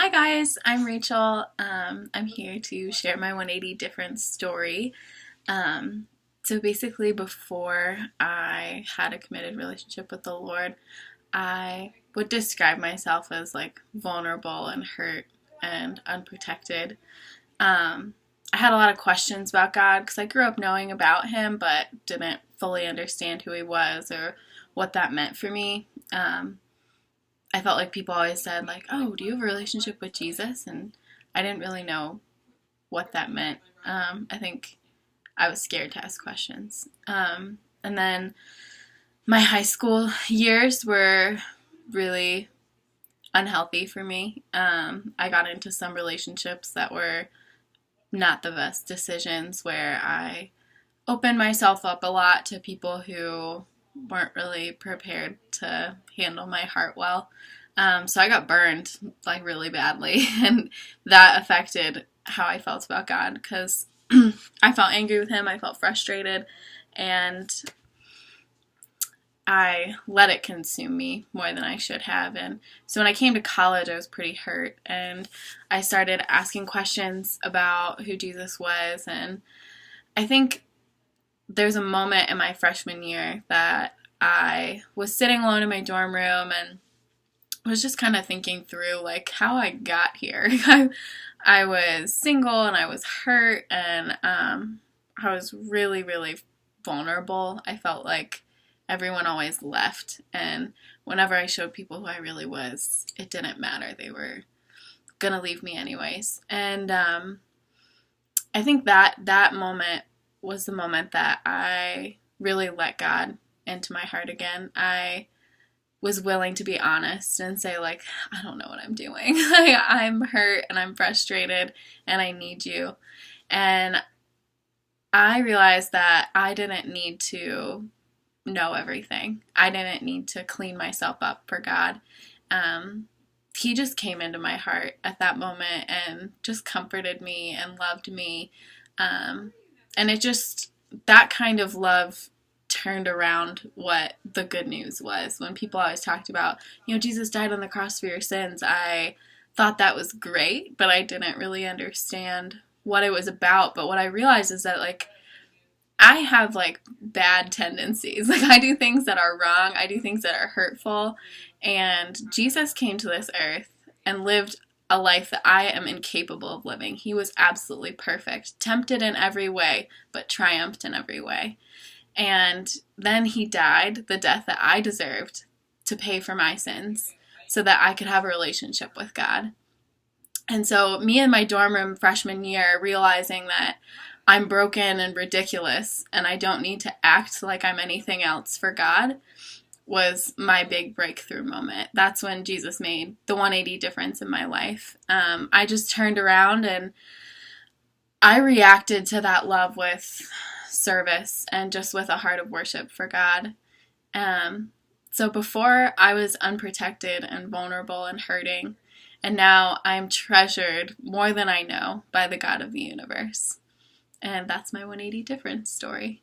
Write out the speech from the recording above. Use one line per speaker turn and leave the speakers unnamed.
Hi guys, I'm Rachel. I'm here to share my 180 difference story. So basically, before I had a committed relationship with the Lord, I would describe myself as like vulnerable and hurt and unprotected. I had a lot of questions about God because I grew up knowing about Him, but didn't fully understand who He was or what that meant for me. I felt like people always said, like, oh, do you have a relationship with Jesus? And I didn't really know what that meant. I think I was scared to ask questions. And then my high school years were really unhealthy for me. I got into some relationships that were not the best decisions where I opened myself up a lot to people who weren't really prepared to handle my heart well. So I got burned like really badly, and that affected how I felt about God because I felt angry with Him, I felt frustrated, and I let it consume me more than I should have. And so when I came to college, I was pretty hurt, and I started asking questions about who Jesus was. And I think there's a moment in my freshman year that I was sitting alone in my dorm room and was just kind of thinking through like how I got here. I was single and I was hurt, and I was really, really vulnerable. I felt like everyone always left, and whenever I showed people who I really was, it didn't matter. They were gonna leave me anyways. And I think that moment was the moment that I really let God into my heart again. I was willing to be honest and say, like, I don't know what I'm doing. Like, I'm hurt and I'm frustrated and I need you. And I realized that I didn't need to know everything. I didn't need to clean myself up for God. He just came into my heart at that moment and just comforted me and loved me. And it just, that kind of love turned around what the good news was. When people always talked about, Jesus died on the cross for your sins, I thought that was great, but I didn't really understand what it was about. But what I realized is that, like, I have, like, bad tendencies. Like, I do things that are wrong. I do things that are hurtful. And Jesus came to this earth and lived a life that I am incapable of living. He was absolutely perfect, tempted in every way, but triumphed in every way. And then he died the death that I deserved to pay for my sins so that I could have a relationship with God. And so me in my dorm room freshman year, realizing that I'm broken and ridiculous and I don't need to act like I'm anything else for God, was my big breakthrough moment. That's when Jesus made the 180 difference in my life. I just turned around and I reacted to that love with service and just with a heart of worship for God. So before I was unprotected and vulnerable and hurting, and now I'm treasured more than I know by the God of the universe. And that's my 180 difference story.